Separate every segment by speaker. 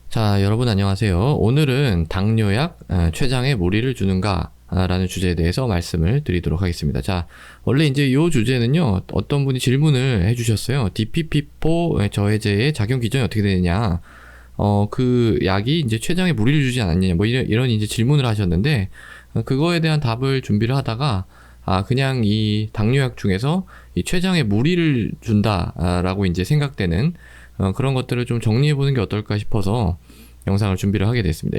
Speaker 1: 자, 여러분 안녕하세요. 오늘은 당뇨약 췌장에 무리를 주는가 라는 주제에 대해서 말씀을 드리도록 하겠습니다. 자, 원래 이제 이 주제는요, 어떤 분이 질문을 해주셨어요. DPP4 저해제의 작용 기전이 어떻게 되느냐. 그 약이 이제 췌장에 무리를 주지 않았느냐. 뭐 이런 이제 질문을 하셨는데, 그거에 대한 답을 준비를 하다가, 그냥 이 당뇨약 중에서 이 췌장에 무리를 준다라고 이제 생각되는 그런 것들을 좀 정리해보는 게 어떨까 싶어서 영상을 준비를 하게 됐습니다.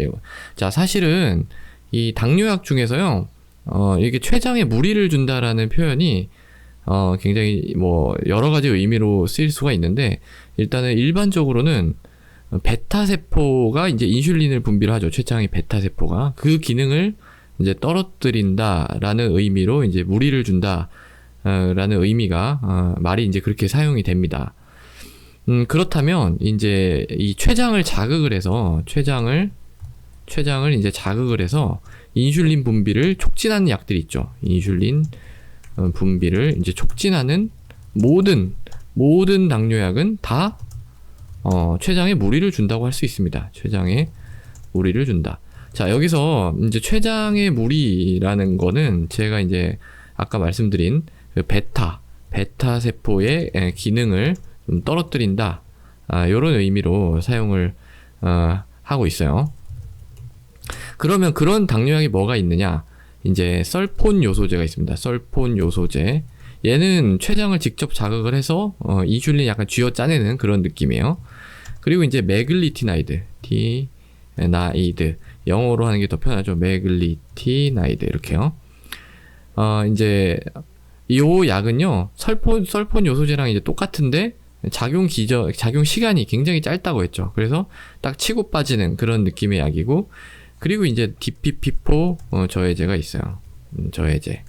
Speaker 1: 자, 사실은 이 당뇨약 중에서요, 이게 췌장에 무리를 준다라는 표현이 굉장히 뭐 여러 가지 의미로 쓰일 수가 있는데, 일단은 일반적으로는 베타 세포가 이제 인슐린을 분비를 하죠. 췌장의 베타 세포가 그 기능을 이제 떨어뜨린다라는 의미로 이제 무리를 준다라는 의미가 말이 이제 그렇게 사용이 됩니다. 그렇다면 이제 이 췌장을 자극을 해서 췌장을 이제 자극을 해서 인슐린 분비를 촉진하는 약들이 있죠. 인슐린 분비를 이제 촉진하는 모든 당뇨약은 다 췌장에 무리를 준다고 할 수 있습니다. 췌장에 무리를 준다. 자, 여기서 이제 췌장의 무리라는 거는 제가 이제 아까 말씀드린 그 베타 세포의 기능을 좀 떨어뜨린다. 요런 의미로 사용을 하고 있어요. 그러면 그런 당뇨약이 뭐가 있느냐? 이제 썰폰 요소제가 있습니다. 썰폰 요소제. 얘는 췌장을 직접 자극을 해서 인슐린 약간 쥐어 짜내는 그런 느낌이에요. 그리고 이제 매글리티나이드, 영어로 하는 게 더 편하죠. 매글리티나이드 이렇게요. 이제 이 약은요, 썰폰 요소제랑 이제 똑같은데 작용 시간이 굉장히 짧다고 했죠. 그래서 딱 치고 빠지는 그런 느낌의 약이고, 그리고 이제 DPP4 저해제가 있어요. 저해제.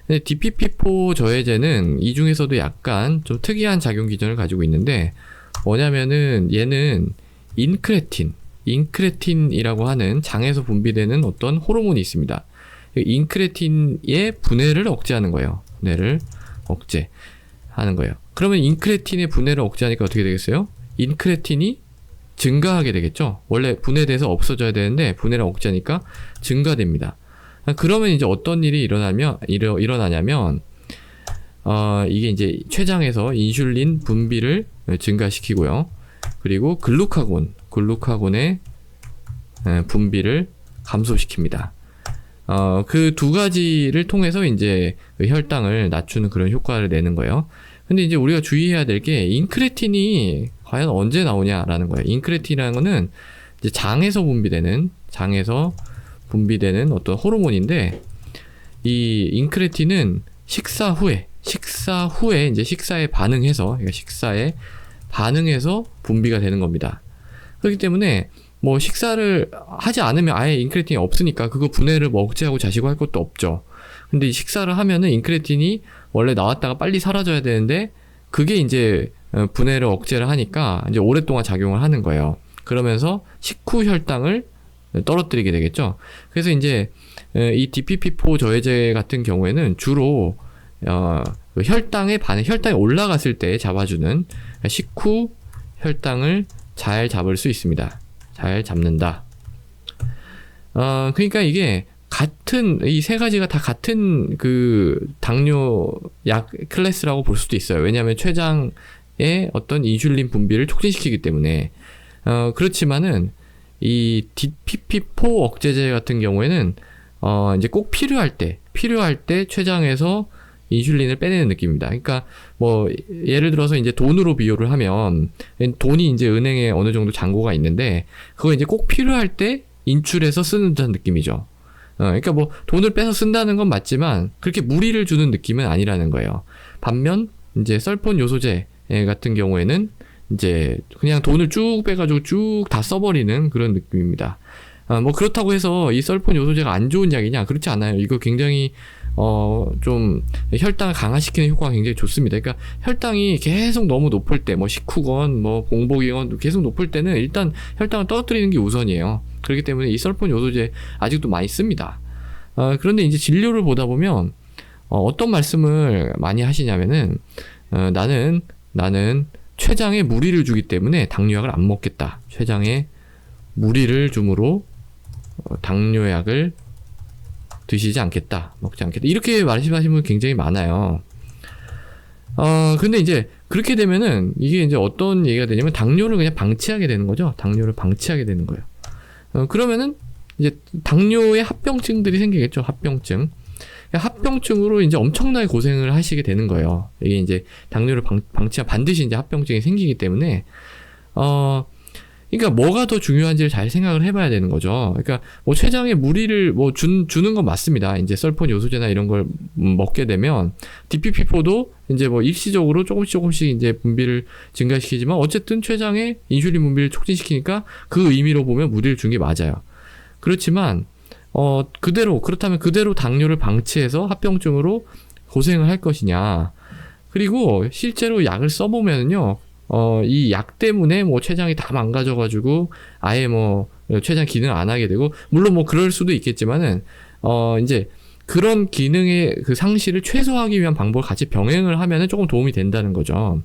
Speaker 1: 근데 DPP4 저해제는 이 중에서도 약간 좀 특이한 작용 기전을 가지고 있는데, 뭐냐면은 얘는 인크레틴이라고 하는 장에서 분비되는 어떤 호르몬이 있습니다. 인크레틴의 분해를 억제하는 거예요. 분해를 억제하는 거예요. 그러면 인크레틴의 분해를 억제하니까 어떻게 되겠어요? 인크레틴이 증가하게 되겠죠? 원래 분해돼서 없어져야 되는데 분해를 억제하니까 증가됩니다. 그러면 이제 어떤 일이 일어나냐면, 이게 이제 췌장에서 인슐린 분비를 증가시키고요. 그리고 글루카곤의 분비를 감소시킵니다. 그 두 가지를 통해서 이제 혈당을 낮추는 그런 효과를 내는 거예요. 근데 이제 우리가 주의해야 될 게 인크레틴이 과연 언제 나오냐라는 거예요. 인크레틴이라는 거는 이제 장에서 분비되는 어떤 호르몬인데, 이 인크레틴은 식사 후에 이제 식사에 반응해서 분비가 되는 겁니다. 그렇기 때문에 뭐 식사를 하지 않으면 아예 인크레틴이 없으니까 그거 분해를 뭐 억제하고 자시고 할 것도 없죠. 근데 식사를 하면은 인크레틴이 원래 나왔다가 빨리 사라져야 되는데, 그게 이제 분해를 억제를 하니까 이제 오랫동안 작용을 하는 거예요. 그러면서 식후 혈당을 떨어뜨리게 되겠죠. 그래서 이제 이 DPP4 저해제 같은 경우에는 주로 혈당이 올라갔을 때 잡아주는, 식후 혈당을 잘 잡을 수 있습니다. 잘 잡는다. 그러니까 이게 이 세 가지가 다 같은 그 당뇨 약 클래스라고 볼 수도 있어요. 왜냐하면 췌장의 어떤 인슐린 분비를 촉진시키기 때문에. 그렇지만은 이 DPP4 억제제 같은 경우에는 이제 꼭 필요할 때 췌장에서 인슐린을 빼내는 느낌입니다. 그러니까 뭐 예를 들어서 이제 돈으로 비교를 하면, 돈이 이제 은행에 어느 정도 잔고가 있는데 그거 이제 꼭 필요할 때 인출해서 쓰는 느낌이죠. 그러니까 뭐 돈을 빼서 쓴다는 건 맞지만 그렇게 무리를 주는 느낌은 아니라는 거예요. 반면 이제 썰폰 요소제 같은 경우에는 이제 그냥 돈을 쭉 빼가지고 쭉 다 써버리는 그런 느낌입니다. 뭐 그렇다고 해서 이 썰폰 요소제가 안 좋은 약이냐? 그렇지 않아요. 이거 굉장히 좀 혈당을 강화시키는 효과가 굉장히 좋습니다. 그러니까 혈당이 계속 너무 높을 때, 뭐 식후건 뭐 공복이건 계속 높을 때는 일단 혈당을 떨어뜨리는 게 우선이에요. 그렇기 때문에 이 썰폰 요소제 아직도 많이 씁니다. 그런데 이제 진료를 보다 보면 어떤 말씀을 많이 하시냐면은, 나는 췌장에 무리를 주기 때문에 당뇨약을 안 먹겠다. 췌장에 무리를 줌으로 당뇨약을 드시지 않겠다, 먹지 않겠다, 이렇게 말씀하시는 분 굉장히 많아요. 근데 이제 그렇게 되면은 이게 이제 어떤 얘기가 되냐면 당뇨를 그냥 방치하게 되는 거죠. 당뇨를 방치하게 되는 거예요. 그러면은 이제 당뇨의 합병증들이 생기겠죠. 합병증. 합병증으로 이제 엄청나게 고생을 하시게 되는 거예요. 이게 이제 당뇨를 방치하면 반드시 이제 합병증이 생기기 때문에, 그러니까 뭐가 더 중요한지를 잘 생각을 해봐야 되는 거죠. 그러니까 뭐 췌장에 무리를 뭐 주는 건 맞습니다. 이제 설폰 요소제나 이런 걸 먹게 되면 DPP4도 이제 뭐 일시적으로 조금씩 이제 분비를 증가시키지만 어쨌든 췌장에 인슐린 분비를 촉진시키니까 그 의미로 보면 무리를 준 게 맞아요. 그렇지만 그렇다면 그대로 당뇨를 방치해서 합병증으로 고생을 할 것이냐. 그리고 실제로 약을 써보면요, 이 약 때문에 뭐 췌장이 다 망가져가지고 아예 뭐 췌장 기능을 안 하게 되고, 물론 뭐 그럴 수도 있겠지만은, 이제 그런 기능의 그 상실을 최소화하기 위한 방법을 같이 병행을 하면은 조금 도움이 된다는 거죠.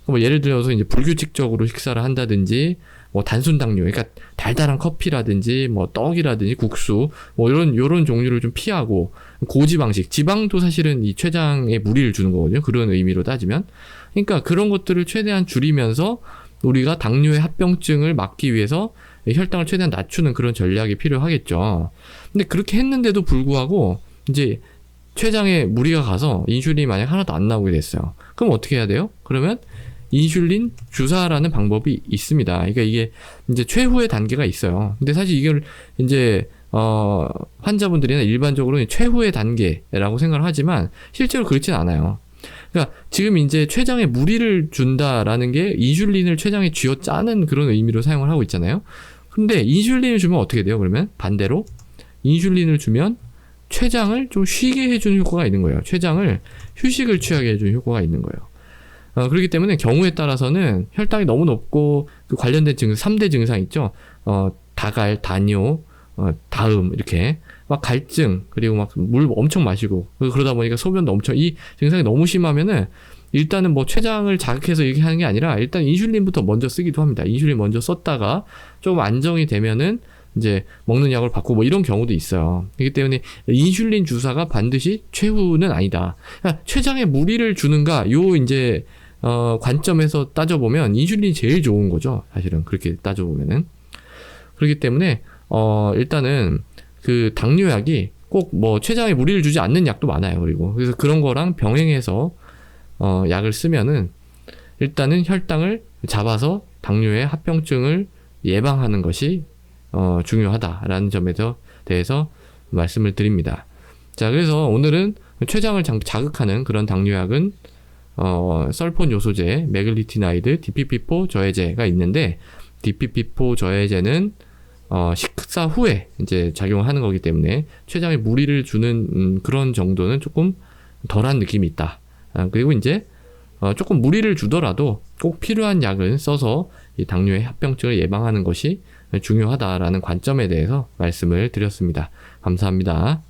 Speaker 1: 뭐 예를 들어서 이제 불규칙적으로 식사를 한다든지, 뭐 단순 당뇨, 그러니까 달달한 커피라든지 뭐 떡이라든지 국수, 뭐 요런 종류를 좀 피하고, 고지방식, 지방도 사실은 이 췌장에 무리를 주는 거거든요. 그런 의미로 따지면. 그러니까 그런 것들을 최대한 줄이면서 우리가 당뇨의 합병증을 막기 위해서 혈당을 최대한 낮추는 그런 전략이 필요하겠죠. 근데 그렇게 했는데도 불구하고 이제 췌장에 무리가 가서 인슐린이 만약 하나도 안 나오게 됐어요. 그럼 어떻게 해야 돼요? 그러면 인슐린 주사라는 방법이 있습니다. 그러니까 이게 이제 최후의 단계가 있어요. 근데 사실 이걸 이제 환자분들이나 일반적으로 최후의 단계라고 생각을 하지만 실제로 그렇진 않아요. 그러니까 지금 이제 췌장에 무리를 준다라는 게 인슐린을 췌장에 쥐어 짜는 그런 의미로 사용을 하고 있잖아요. 근데 인슐린을 주면 어떻게 돼요? 그러면 반대로 인슐린을 주면 췌장을 좀 쉬게 해주는 효과가 있는 거예요. 췌장을 휴식을 취하게 해주는 효과가 있는 거예요. 그렇기 때문에 경우에 따라서는 혈당이 너무 높고 그 관련된 증상, 3대 증상 있죠. 다갈, 다뇨, 다음, 이렇게 막 갈증, 그리고 막 물 엄청 마시고, 그러다 보니까 소변도 엄청, 이 증상이 너무 심하면은 일단은 뭐 췌장을 자극해서 이렇게 하는 게 아니라 일단 인슐린부터 먼저 쓰기도 합니다. 인슐린 먼저 썼다가 조금 안정이 되면은 이제 먹는 약을 받고 뭐 이런 경우도 있어요. 그렇기 때문에 인슐린 주사가 반드시 최후는 아니다. 그러니까 췌장에 무리를 주는가, 요 이제 관점에서 따져보면 인슐린이 제일 좋은 거죠. 사실은 그렇게 따져보면은. 그렇기 때문에 일단은 그 당뇨약이 꼭 뭐 췌장에 무리를 주지 않는 약도 많아요. 그리고 그래서 그런 거랑 병행해서 약을 쓰면은 일단은 혈당을 잡아서 당뇨의 합병증을 예방하는 것이 중요하다라는 점에 대해서 말씀을 드립니다. 자, 그래서 오늘은 췌장을 자극하는 그런 당뇨약은 설폰 요소제, 메글리티나이드, DPP4 저해제가 있는데, DPP4 저해제는 식사 후에 이제 작용하는 거기 때문에 췌장에 무리를 주는 그런 정도는 조금 덜한 느낌이 있다. 그리고 이제 조금 무리를 주더라도 꼭 필요한 약을 써서 이 당뇨의 합병증을 예방하는 것이 중요하다라는 관점에 대해서 말씀을 드렸습니다. 감사합니다.